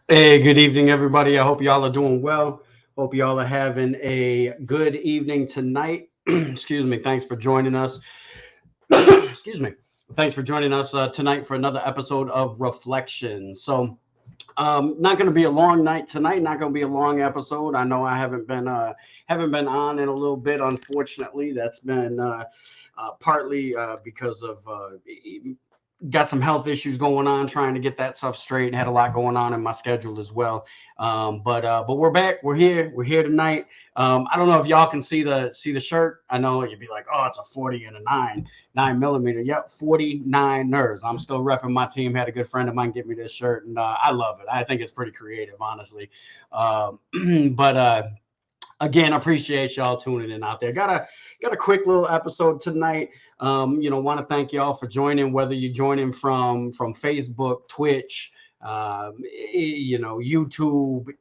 Hey, good evening, everybody. I hope y'all are doing well. Hope y'all are having a good evening tonight. Excuse me. Thanks for joining us. Excuse me. Thanks for joining us tonight for another episode of Reflection. Not going to be a long night tonight. Not going to be a long episode. I know I haven't been on in a little bit. Unfortunately, that's been partly because of got some health issues going on, trying to get that stuff straight. Had a lot going on in my schedule as well. But we're back. We're here. We're here tonight. I don't know if y'all can see the shirt. I know you'd be like, oh, it's a 40 and a 9 millimeter. Yep, 49 nerves. I'm still repping my team. Had a good friend of mine get me this shirt, and I love it. I think it's pretty creative, honestly. Um, but again, appreciate y'all tuning in out there. Got a quick little episode tonight. Want to thank y'all for joining, whether you're joining from Facebook, Twitch, YouTube,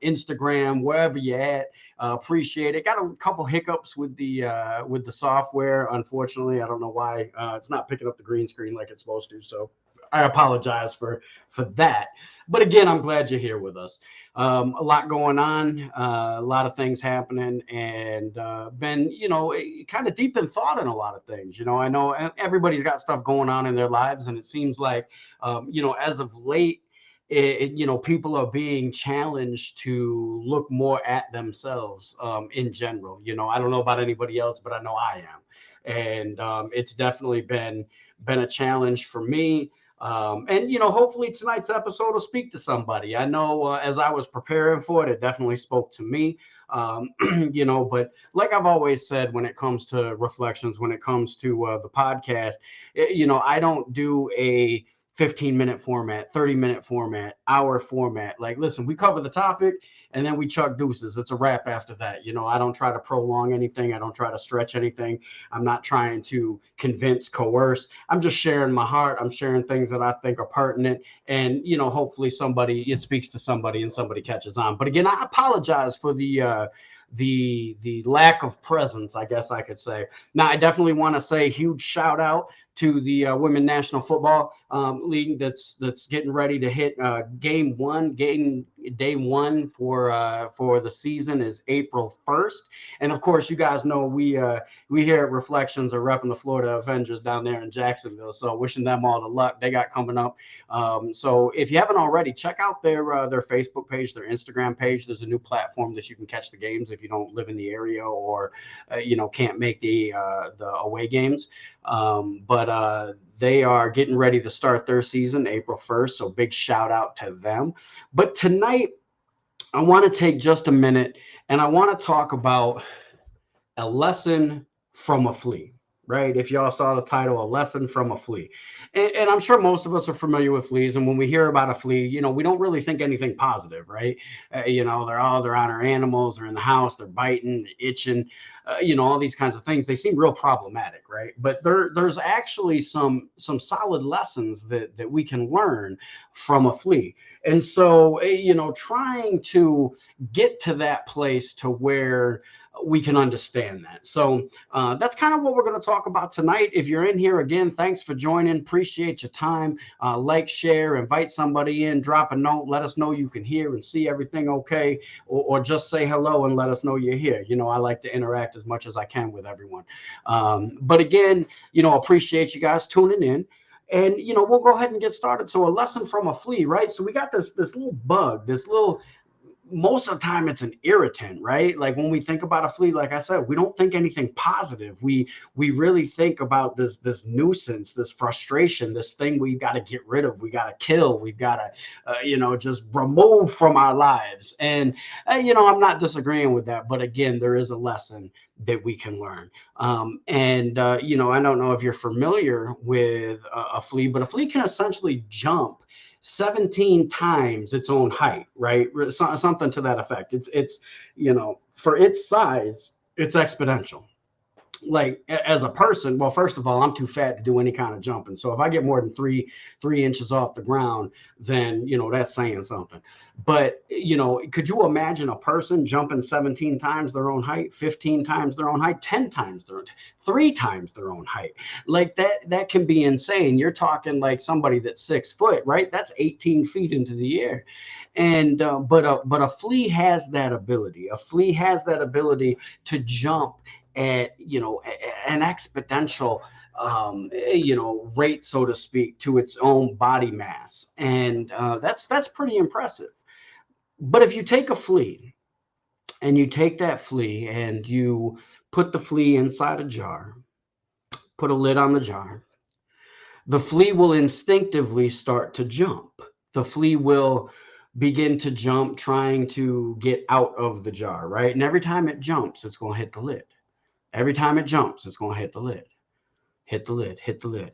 Instagram, wherever you're at. Appreciate it. Got a couple hiccups with the software. Unfortunately, I don't know why it's not picking up the green screen like it's supposed to. So I apologize for that. But again, I'm glad you're here with us. A lot going on, a lot of things happening, and been kind of deep in thought in a lot of things. I know everybody's got stuff going on in their lives, and it seems like as of late. People are being challenged to look more at themselves in general. I don't know about anybody else, but I know I am, and it's definitely been a challenge for me. And hopefully tonight's episode will speak to somebody. I know as I was preparing for it, it definitely spoke to me. But like I've always said, when it comes to reflections, when it comes to the podcast, I don't do a 15-minute format, 30-minute format, hour format. Like, listen, we cover the topic and then we chuck deuces. It's a wrap after that. I don't try to prolong anything. I don't try to stretch anything. I'm not trying to convince, coerce. I'm just sharing my heart. I'm sharing things that I think are pertinent. And, hopefully it speaks to somebody and somebody catches on. But again, I apologize for the lack of presence, I guess I could say. Now, I definitely want to say huge shout out to the Women National Football League that's getting ready to hit game one. Game day one for the season is April 1st, and of course, you guys know we here at Reflections are repping the Florida Avengers down there in Jacksonville. So wishing them all the luck they got coming up. So if you haven't already, check out their Facebook page, their Instagram page. There's a new platform that you can catch the games if you don't live in the area or can't make the away games. But they are getting ready to start their season April 1st. So big shout out to them. But tonight, I want to take just a minute and I want to talk about a lesson from a flea. Right. If y'all saw the title, A Lesson from a Flea. And I'm sure most of us are familiar with fleas. And when we hear about a flea, we don't really think anything positive, right? They're on our animals, they're in the house, they're biting, they're itching, all these kinds of things. They seem real problematic, right? But there's actually some solid lessons that we can learn from a flea. And so, trying to get to that place to where we can understand that. So that's kind of what we're going to talk about tonight. If you're in here again, thanks for joining. Appreciate your time. Like, share, invite somebody in, drop a note, let us know you can hear and see everything okay, or just say hello and let us know you're here. I like to interact as much as I can with everyone. But again, appreciate you guys tuning in. And we'll go ahead and get started. So a lesson from a flea, right? So we got this little bug, this little most of the time it's an irritant, right? Like when we think about a flea, like I said, we don't think anything positive. We really think about this nuisance, this frustration, this thing we've got to get rid of, we got to kill, we've got to just remove from our lives. And I'm not disagreeing with that, but again, there is a lesson that we can learn. I don't know if you're familiar with a flea, but a flea can essentially jump 17 times its own height, right? Something to that effect. It's for its size, it's exponential. like as a person, well, first of all, I'm too fat to do any kind of jumping. So if I get more than three inches off the ground, then that's saying something. But could you imagine a person jumping 17 times their own height, 15 times their own height, 10 times their own, 3 times their own height? Like that can be insane. You're talking like somebody that's 6 foot, right? That's 18 feet into the air. And but a flea has that ability. A flea has that ability to jump at an exponential rate, so to speak, to its own body mass, and that's pretty impressive. But if you take a flea and you take that flea and you put the flea inside a jar, put a lid on the jar, the flea will instinctively start to jump. The flea will begin to jump, trying to get out of the jar, right? And every time it jumps, it's going to hit the lid. Every time it jumps, it's going to hit the lid, hit the lid, hit the lid.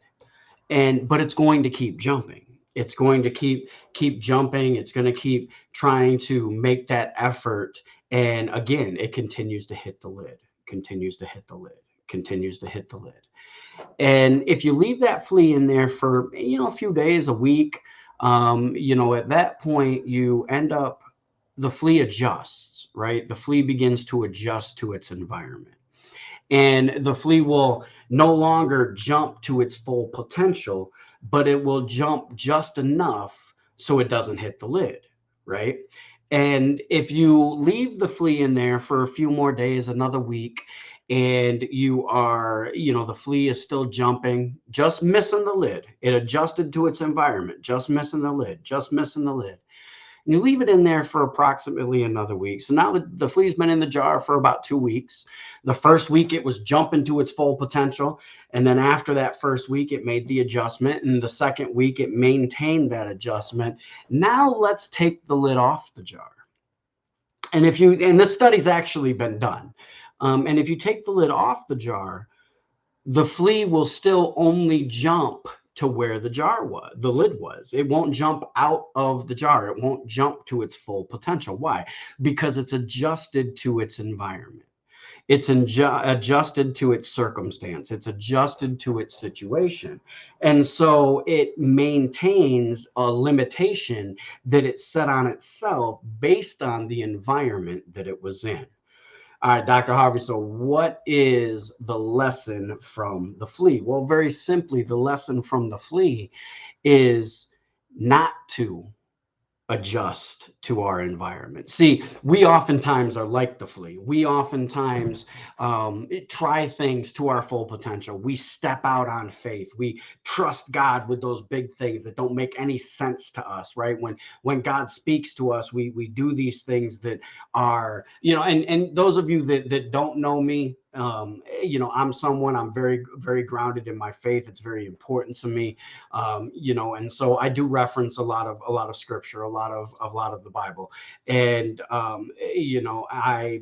But it's going to keep jumping. It's going to keep jumping. It's going to keep trying to make that effort. And again, it continues to hit the lid, continues to hit the lid, continues to hit the lid. And if you leave that flea in there for, a few days, a week, at that point, you end up, the flea adjusts, right? The flea begins to adjust to its environment. And the flea will no longer jump to its full potential, but it will jump just enough so it doesn't hit the lid, right? And if you leave the flea in there for a few more days, another week, and the flea is still jumping, just missing the lid. It adjusted to its environment, just missing the lid, just missing the lid. And you leave it in there for approximately another week. So now the flea's been in the jar for about 2 weeks. The first week it was jumping to its full potential. And then after that first week, it made the adjustment. And the second week, it maintained that adjustment. Now let's take the lid off the jar. And this study's actually been done. And if you take the lid off the jar, the flea will still only jump to where the lid was. It won't jump out of the jar. It won't jump to its full potential. Why? Because it's adjusted to its environment. It's adjusted to its circumstance. It's adjusted to its situation. And so it maintains a limitation that it set on itself based on the environment that it was in. All right, Dr. Harvey. So what is the lesson from the flea? Well, very simply, the lesson from the flea is not to adjust to our environment. See, we oftentimes are like the flea. We oftentimes try things to our full potential. We step out on faith. We trust God with those big things that don't make any sense to us, right? When God speaks to us, we do these things that are, and those of you that don't know me, I'm very, very grounded in my faith. It's very important to me, and so I do reference a lot of scripture, a lot of the Bible, and I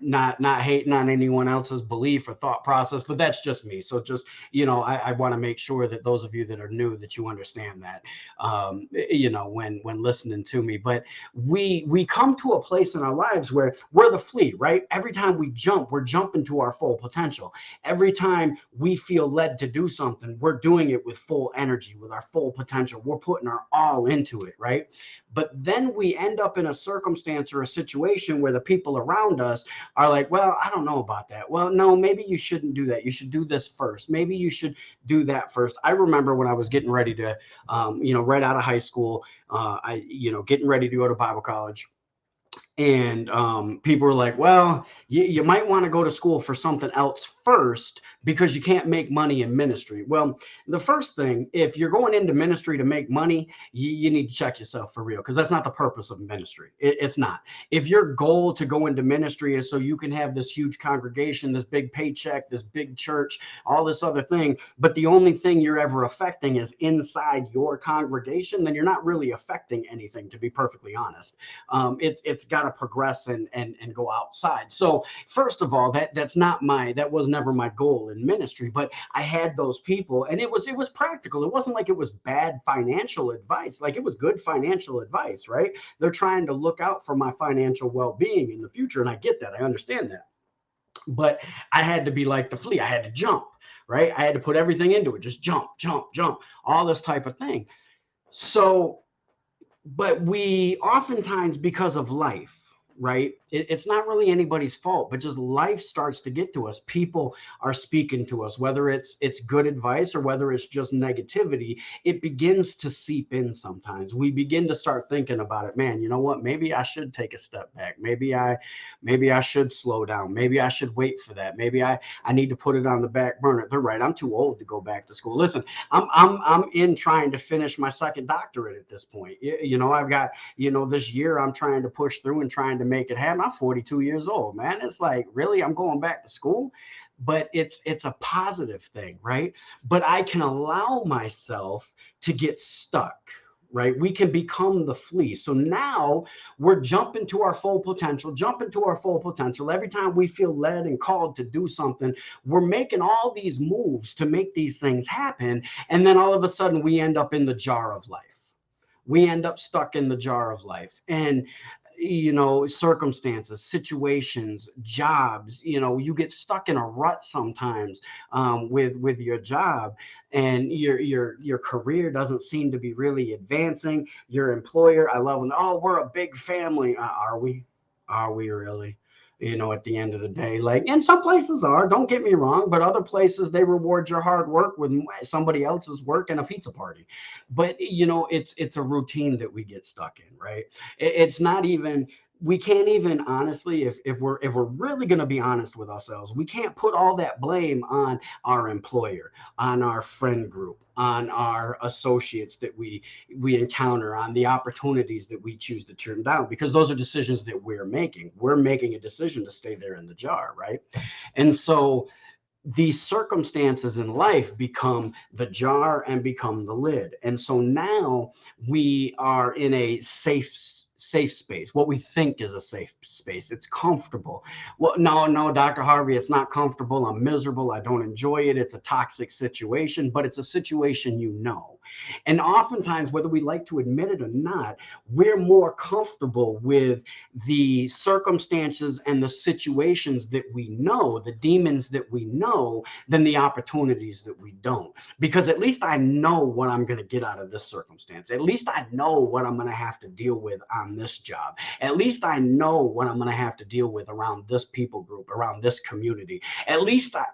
not hating on anyone else's belief or thought process, but that's just me. So just, I want to make sure that those of you that are new, that you understand that, when listening to me. But we come to a place in our lives where we're the flea, right? Every time we jump, we're jumping to our full potential. Every time we feel led to do something, we're doing it with full energy, with our full potential. We're putting our all into it, right? But then we end up in a circumstance or a situation where the people around us are like, well, I don't know about that. Well, no, maybe you shouldn't do that. You should do this first. Maybe you should do that first. I remember when I was getting ready to, right out of high school, getting ready to go to Bible college. And people were like, well, you might want to go to school for something else first because you can't make money in ministry. Well, the first thing, if you're going into ministry to make money, you need to check yourself for real, because that's not the purpose of ministry. It's not. If your goal to go into ministry is so you can have this huge congregation, this big paycheck, this big church, all this other thing, but the only thing you're ever affecting is inside your congregation, then you're not really affecting anything, to be perfectly honest. It's got to progress and go outside. So first of all, that was never my goal in ministry, but I had those people, and it was practical. It wasn't like it was bad financial advice. Like, it was good financial advice, right? They're trying to look out for my financial well-being in the future, and I get that. I understand that. But I had to be like the flea. I had to jump, right? I had to put everything into it, just jump, jump, jump, all this type of thing. So, but we oftentimes, because of life, right, it's not really anybody's fault, but just life starts to get to us. People are speaking to us, whether it's good advice or whether it's just negativity. It begins to seep in. Sometimes we begin to start thinking about it. Man, you know what, maybe I should take a step back. Maybe I should slow down. Maybe I should wait for that. Maybe I need to put it on the back burner. They're right, I'm too old to go back to school. Listen, I'm in trying to finish my second doctorate at this point. I've got, this year I'm trying to push through and trying to make it happen. I'm 42 years old, man. It's like, really, I'm going back to school? But it's a positive thing, right? But I can allow myself to get stuck. Right, we can become the flea. So now we're jumping to our full potential, jumping to our full potential. Every time we feel led and called to do something, we're making all these moves to make these things happen. And then all of a sudden we end up in the jar of life. We end up stuck in the jar of life. And circumstances, situations, jobs, you get stuck in a rut sometimes, with your job, and your career doesn't seem to be really advancing. Your employer, I love them, oh, we're a big family. Are we really? At the end of the day, like, and some places are, don't get me wrong, but other places they reward your hard work with somebody else's work and a pizza party. But it's a routine that we get stuck in, right? It's not even, we can't even, honestly, if we're really going to be honest with ourselves, we can't put all that blame on our employer, on our friend group, on our associates that we encounter, on the opportunities that we choose to turn down, because those are decisions that we're making a decision to stay there in the jar, right? And so these circumstances in life become the jar and become the lid. And so now we are in a safe space, what we think is a safe space. It's comfortable. Well, no, Dr. Harvey, it's not comfortable. I'm miserable. I don't enjoy it. It's a toxic situation, but it's a situation. And oftentimes, whether we like to admit it or not, we're more comfortable with the circumstances and the situations that we know, the demons that we know, than the opportunities that we don't. Because at least I know what I'm going to get out of this circumstance. At least I know what I'm going to have to deal with on this job. At least I know what I'm going to have to deal with around this people group, around this community. At least I,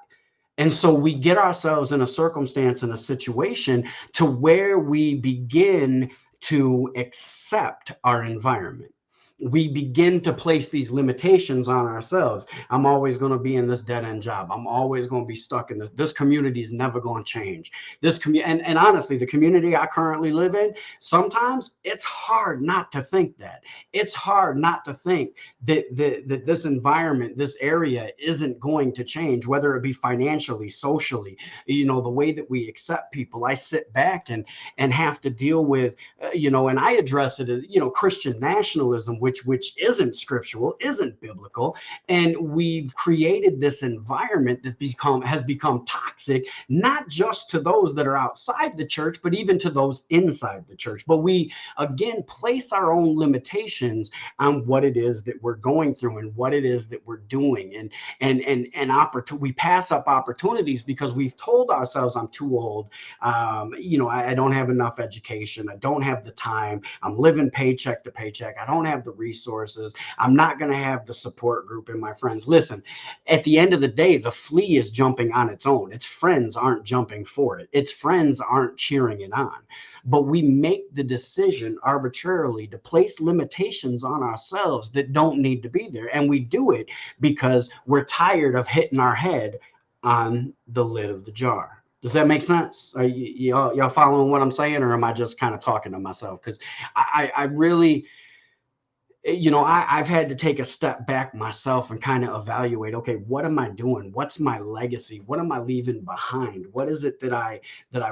and so we get ourselves in a circumstance, in a situation, to where we begin to accept our environment. We begin to place these limitations on ourselves. I'm always going to be in this dead end job. I'm always going to be stuck in this community is never going to change. And honestly, the community I currently live in, sometimes it's hard not to think that. It's hard not to think that this environment, this area isn't going to change, whether it be financially, socially, the way that we accept people. I sit back and have to deal with, and I address it as, Christian nationalism, which isn't scriptural, isn't biblical. And we've created this environment that has become toxic, not just to those that are outside the church, but even to those inside the church. But we, again, place our own limitations on what it is that we're going through and what it is that we're doing. We pass up opportunities because we've told ourselves, I'm too old. I don't have enough education. I don't have the time. I'm living paycheck to paycheck. I don't have the resources. I'm not going to have the support group and my friends. Listen, at the end of the day, the flea is jumping on its own. Its friends aren't jumping for it. Its friends aren't cheering it on. But we make the decision arbitrarily to place limitations on ourselves that don't need to be there. And we do it because we're tired of hitting our head on the lid of the jar. Does that make sense? Are y'all following what I'm saying, or am I just kind of talking to myself? Because I really, I've had to take a step back myself and kind of evaluate, okay, what am I doing? What's my legacy? What am I leaving behind? What is it that I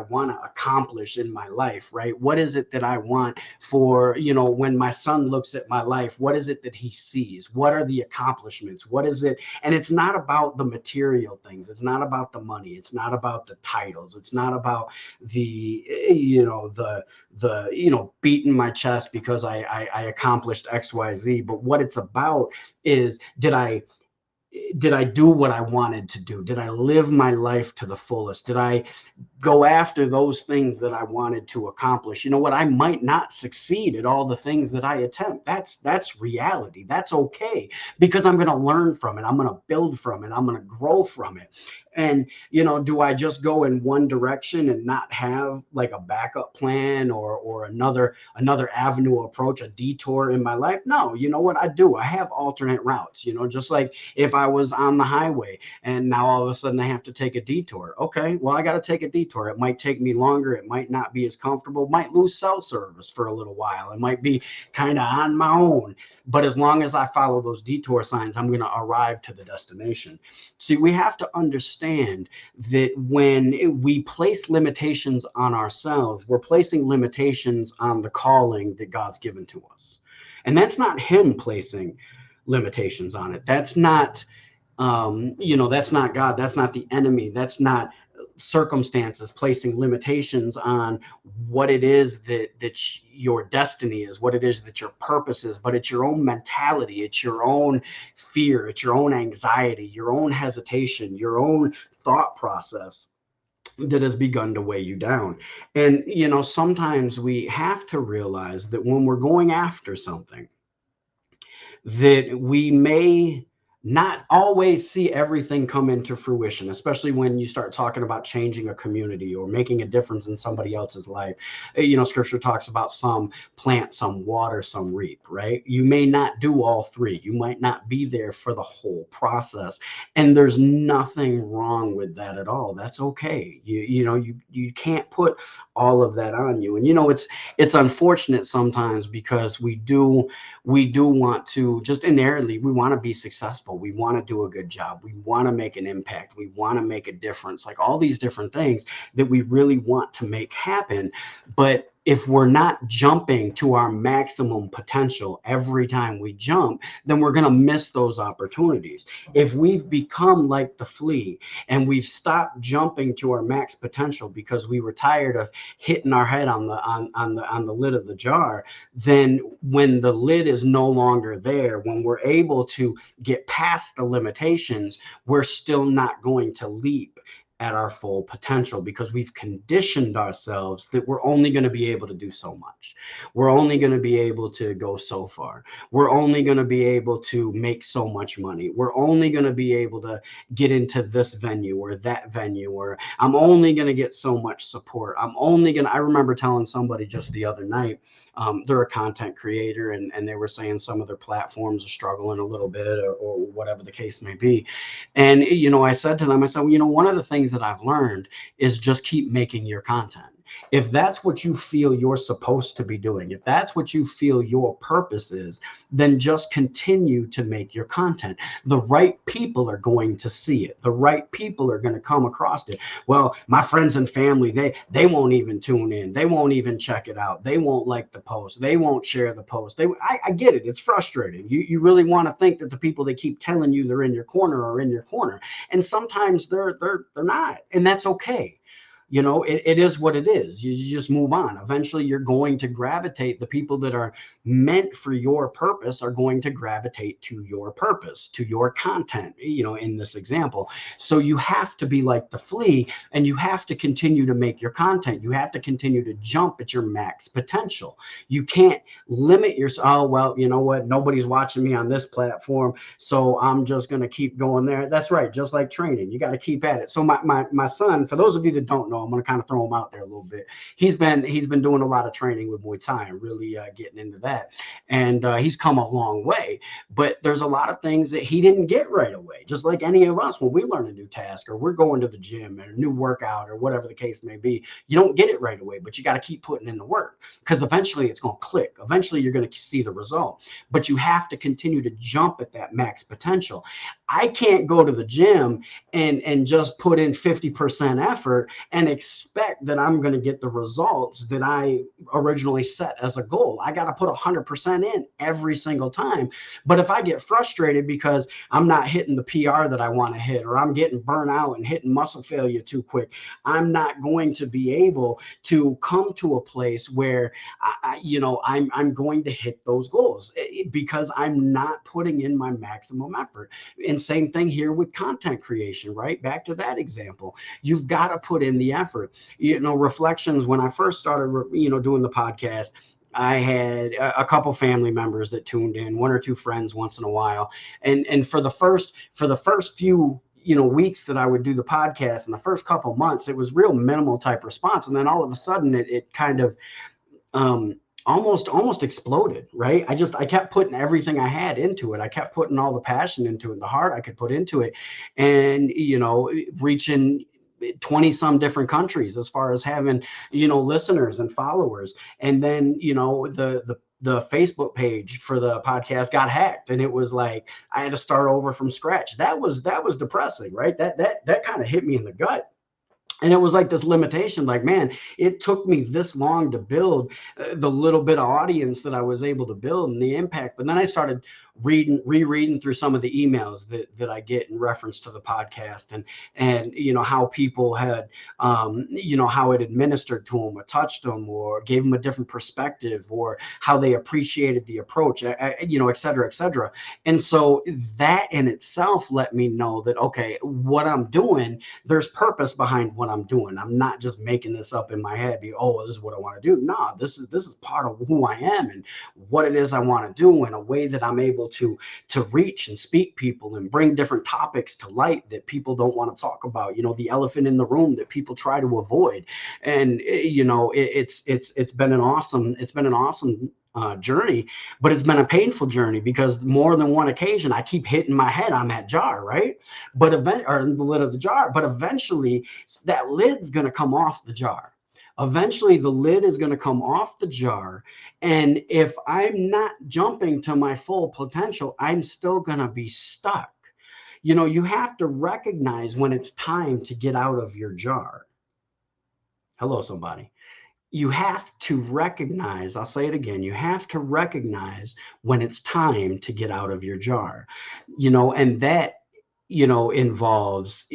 want to accomplish in my life, right? What is it that I want for, when my son looks at my life, what is it that he sees? What are the accomplishments? What is it? And it's not about the material things. It's not about the money. It's not about the titles. It's not about the, beating my chest because I accomplished X, Y, Z. But what it's about is, did I do what I wanted to do? Did I live my life to the fullest? Did I go after those things that I wanted to accomplish? You know what? I might not succeed at all the things that I attempt. That's reality. That's okay, because I'm going to learn from it. I'm going to build from it. I'm going to grow from it. And do I just go in one direction and not have like a backup plan or another avenue approach, a detour in my life? No, you know what I do? I have alternate routes, just like if I was on the highway and now all of a sudden I have to take a detour. Okay, well, I got to take a detour. It might take me longer. It might not be as comfortable, might lose cell service for a little while. It might be kind of on my own. But as long as I follow those detour signs, I'm going to arrive to the destination. See, we have to understand that when we place limitations on ourselves, we're placing limitations on the calling that God's given to us. And that's not Him placing limitations on it. That's not, that's not God. That's not the enemy. That's not circumstances placing limitations on what it is that your destiny is, what it is that your purpose is. But it's your own mentality, it's your own fear, it's your own anxiety, your own hesitation, your own thought process that has begun to weigh you down. And sometimes we have to realize that when we're going after something, that we may not always see everything come into fruition, especially when you start talking about changing a community or making a difference in somebody else's life. Scripture talks about some plant, some water, some reap, right? You may not do all three. You might not be there for the whole process. And there's nothing wrong with that at all. That's okay. You can't put all of that on you. And it's unfortunate sometimes, because we do want to just inherently, we want to be successful. We want to do a good job. We want to make an impact. We want to make a difference, like all these different things that we really want to make happen. But if we're not jumping to our maximum potential every time we jump, then we're going to miss those opportunities. If we've become like the flea and we've stopped jumping to our max potential because we were tired of hitting our head on the lid of the jar, then when the lid is no longer there, when we're able to get past the limitations, we're still not going to leap at our full potential, because we've conditioned ourselves that we're only going to be able to do so much. We're only going to be able to go so far. We're only going to be able to make so much money. We're only going to be able to get into this venue or that venue, or I'm only going to get so much support. I remember telling somebody just the other night, they're a content creator, and they were saying some of their platforms are struggling a little bit, or whatever the case may be. And, I said to them, one of the things that I've learned is just keep making your content. If that's what you feel you're supposed to be doing, if that's what you feel your purpose is, then just continue to make your content. The right people are going to see it. The right people are going to come across it. Well, my friends and family, they won't even tune in. They won't even check it out. They won't like the post. They won't share the post. I get it. It's frustrating. You really want to think that the people that keep telling you they're in your corner are in your corner. And sometimes they're not. And that's okay. It is what it is. You just move on. Eventually, you're going to gravitate. The people that are meant for your purpose are going to gravitate to your purpose, to your content, in this example. So you have to be like the flea, and you have to continue to make your content. You have to continue to jump at your max potential. You can't limit yourself. Oh, well, you know what? Nobody's watching me on this platform, so I'm just going to keep going there. That's right. Just like training, you got to keep at it. So my son, for those of you that don't know, I'm going to kind of throw him out there a little bit. He's been doing a lot of training with Muay Thai and really getting into that. And he's come a long way. But there's a lot of things that he didn't get right away. Just like any of us, when we learn a new task or we're going to the gym and a new workout or whatever the case may be, you don't get it right away, but you got to keep putting in the work, because eventually it's going to click. Eventually you're going to see the result. But you have to continue to jump at that max potential. I can't go to the gym and just put in 50% effort and expect that I'm going to get the results that I originally set as a goal. I got to put 100% in every single time. But if I get frustrated because I'm not hitting the PR that I want to hit, or I'm getting burnt out and hitting muscle failure too quick, I'm not going to be able to come to a place where I'm going to hit those goals. goes because I'm not putting in my maximum effort. And same thing here with content creation, right? Back to that example. You've got to put in the effort. Reflections, when I first started, doing the podcast, I had a couple family members that tuned in, one or two friends once in a while. And for the first few weeks that I would do the podcast, in the first couple months, it was real minimal type response. And then all of a sudden it kind of um, almost exploded, right? I kept putting everything I had into it. I kept putting all the passion into it, the heart I could put into it, and reaching 20 some different countries as far as having listeners and followers. And then the Facebook page for the podcast got hacked, and it was like I had to start over from scratch. That was depressing, right? That kind of hit me in the gut. And it was like this limitation, like, man, it took me this long to build the little bit of audience that I was able to build and the impact. But then I started rereading through some of the emails that I get in reference to the podcast, and how people had, how it administered to them or touched them or gave them a different perspective, or how they appreciated the approach, et cetera, et cetera. And so that in itself let me know that, okay, what I'm doing, there's purpose behind what I'm doing. I'm not just making this up in my head, oh, this is what I want to do. No, this is part of who I am and what it is I want to do, in a way that I'm able to reach and speak people and bring different topics to light that people don't want to talk about, the elephant in the room that people try to avoid. And it's been an awesome journey, but it's been a painful journey, because more than one occasion I keep hitting my head on that jar, right? Or the lid of the jar. But eventually that lid's going to come off the jar. Eventually the lid is going to come off the jar. And if I'm not jumping to my full potential, I'm still going to be stuck. You have to recognize when it's time to get out of your jar. Hello, somebody. You have to recognize, I'll say it again, you have to recognize when it's time to get out of your jar, and that, involves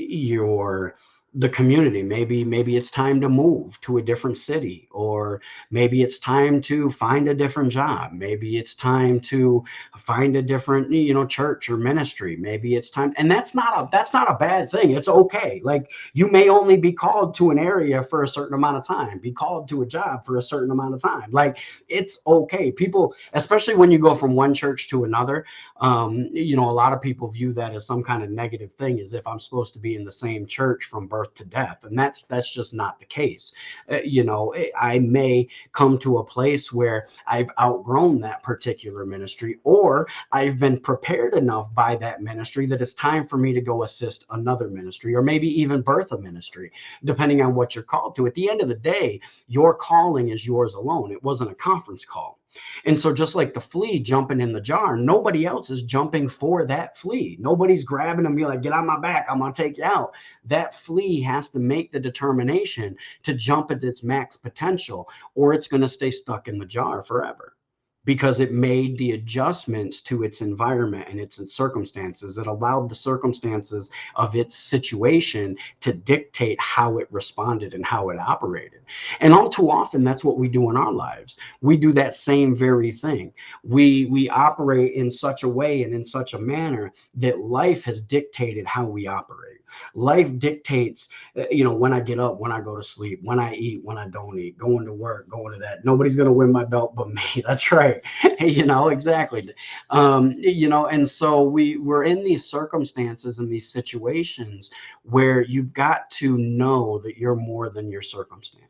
the community. Maybe it's time to move to a different city, or maybe it's time to find a different job. Maybe it's time to find a different, church or ministry. Maybe it's time, and that's not a bad thing. It's okay. Like, you may only be called to an area for a certain amount of time, be called to a job for a certain amount of time. Like, it's okay. People, especially when you go from one church to another, a lot of people view that as some kind of negative thing, as if I'm supposed to be in the same church from birth to death. And that's just not the case. I may come to a place where I've outgrown that particular ministry, or I've been prepared enough by that ministry that it's time for me to go assist another ministry, or maybe even birth a ministry, depending on what you're called to. At the end of the day, your calling is yours alone. It wasn't a conference call. And so, just like the flea jumping in the jar, nobody else is jumping for that flea. Nobody's grabbing them, be like, get on my back, I'm going to take you out. That flea has to make the determination to jump at its max potential, or it's going to stay stuck in the jar forever, because it made the adjustments to its environment and its circumstances. It allowed the circumstances of its situation to dictate how it responded and how it operated. And all too often, that's what we do in our lives. We do that same very thing. We operate in such a way and in such a manner that life has dictated how we operate. Life dictates, when I get up, when I go to sleep, when I eat, when I don't eat, going to work, going to that. Nobody's going to win my belt but me. That's right. Exactly. And so we're in these circumstances and these situations where you've got to know that you're more than your circumstance.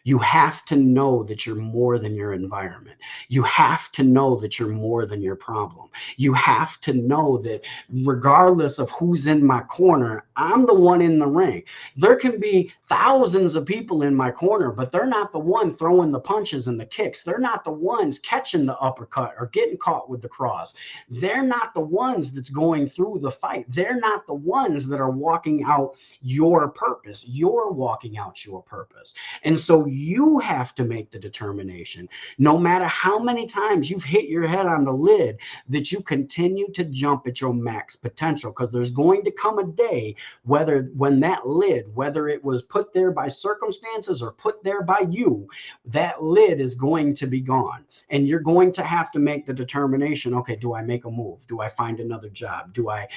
You have to know that you're more than your environment. You have to know that you're more than your problem. You have to know that regardless of who's in my corner, I'm the one in the ring. There can be thousands of people in my corner, but they're not the one throwing the punches and the kicks. They're not the ones catching the uppercut or getting caught with the cross. They're not the ones that's going through the fight. They're not the ones that are walking out your purpose. You're walking out your purpose. And so you have to make the determination, no matter how many times you've hit your head on the lid, that you continue to jump at your max potential, because there's going to come a day when that lid, whether it was put there by circumstances or put there by you, that lid is going to be gone. And you're going to have to make the determination, okay, do I make a move? Do I find another job? Do I,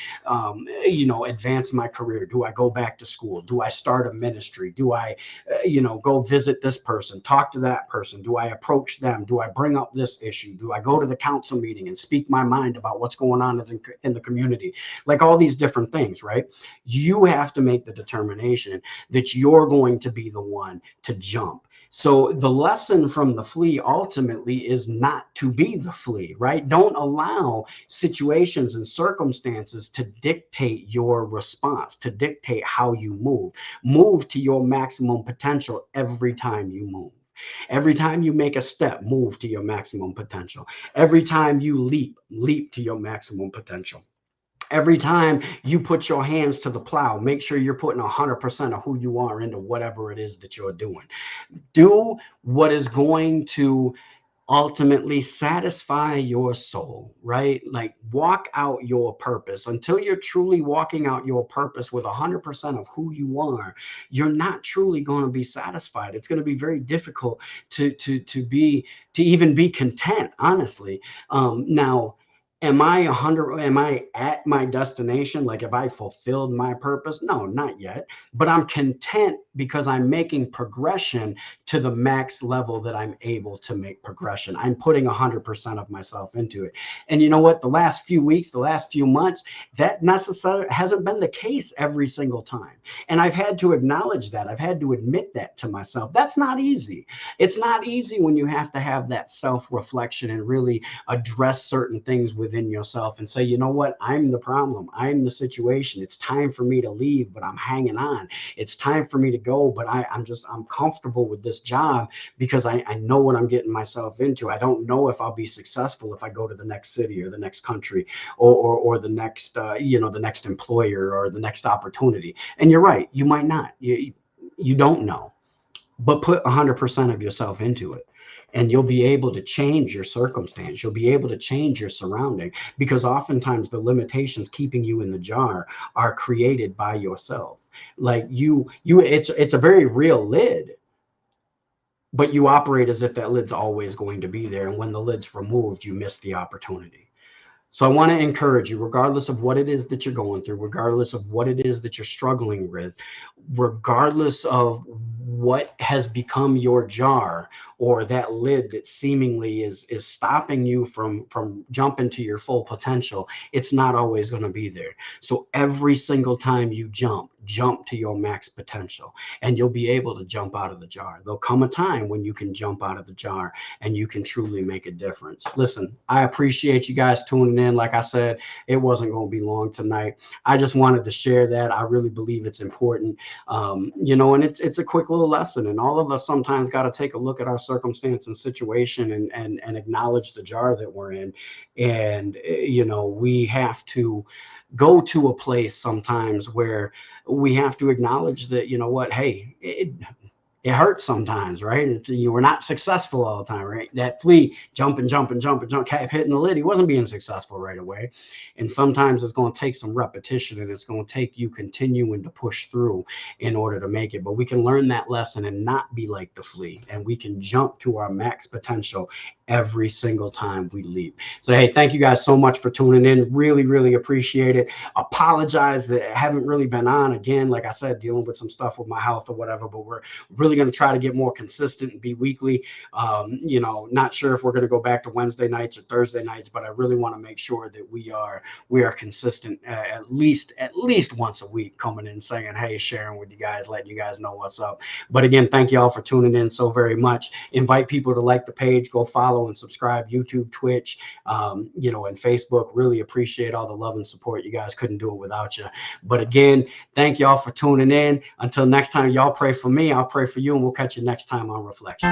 advance my career? Do I go back to school? Do I start a ministry? Do I, go visit this person, talk to that person? Do I approach them? Do I bring up this issue? Do I go to the council meeting and speak my mind about what's going on in the community? Like all these different things, right? You have to make the determination that you're going to be the one to jump. So the lesson from the flea ultimately is not to be the flea, right? Don't allow situations and circumstances to dictate your response, to dictate how you move. Move to your maximum potential every time you move. Every time you make a step, move to your maximum potential. Every time you leap to your maximum potential. Every time you put your hands to the plow, make sure you're putting 100% of who you are into whatever it is that you're doing. Do what is going to ultimately satisfy your soul, right? Like walk out your purpose. Until you're truly walking out your purpose with 100% of who you are, you're not truly going to be satisfied. It's going to be very difficult to even be content, honestly. Now, am I at my destination? Like, have I fulfilled my purpose? No, not yet. But I'm content because I'm making progression to the max level that I'm able to make progression. I'm putting 100% of myself into it. And you know what? The last few weeks, the last few months, that necessarily hasn't been the case every single time. And I've had to acknowledge that. I've had to admit that to myself. That's not easy. It's not easy when you have to have that self-reflection and really address certain things within yourself and say, you know what? I'm the problem. I'm the situation. It's time for me to leave, but I'm hanging on. It's time for me to go, but I'm comfortable with this job because I know what I'm getting myself into. I don't know if I'll be successful if I go to the next city or the next country or the next the next employer or the next opportunity. And you're right, you might not. You don't know, but put 100% of yourself into it. And you'll be able to change your circumstance. You'll be able to change your surrounding, because oftentimes the limitations keeping you in the jar are created by yourself. Like it's a very real lid, but you operate as if that lid's always going to be there. And when the lid's removed, you miss the opportunity. So I want to encourage you, regardless of what it is that you're going through, regardless of what it is that you're struggling with, regardless of what has become your jar or that lid that seemingly is stopping you from jumping to your full potential, it's not always going to be there. So every single time you jump to your max potential, and you'll be able to jump out of the jar. There'll come a time when you can jump out of the jar and you can truly make a difference. Listen, I appreciate you guys tuning in. Like I said, it wasn't going to be long tonight. I just wanted to share that. I really believe it's important. And it's a quick little lesson, and all of us sometimes got to take a look at our circumstance and situation and acknowledge the jar that we're in. And we have to go to a place sometimes where we have to acknowledge that, you know what, hey, it hurts sometimes, right? You were not successful all the time, right? That flea jumping, kept hitting the lid. He wasn't being successful right away. And sometimes it's going to take some repetition, and it's going to take you continuing to push through in order to make it. But we can learn that lesson and not be like the flea, and we can jump to our max potential every single time we leap. So, hey, thank you guys so much for tuning in. Really, really appreciate it. Apologize that I haven't really been on. Again, like I said, dealing with some stuff with my health or whatever, but we're really going to try to get more consistent and be weekly. Not sure if we're going to go back to Wednesday nights or Thursday nights, but I really want to make sure that we are consistent at least once a week, coming in saying, hey, sharing with you guys, letting you guys know what's up. But again, thank you all for tuning in so very much. Invite people to like the page, go follow and subscribe, YouTube, Twitch, and Facebook. Really appreciate all the love and support. You guys couldn't do it without you. But again, thank y'all for tuning in. Until next time, y'all pray for me, I'll pray for you, and we'll catch you next time on Reflection.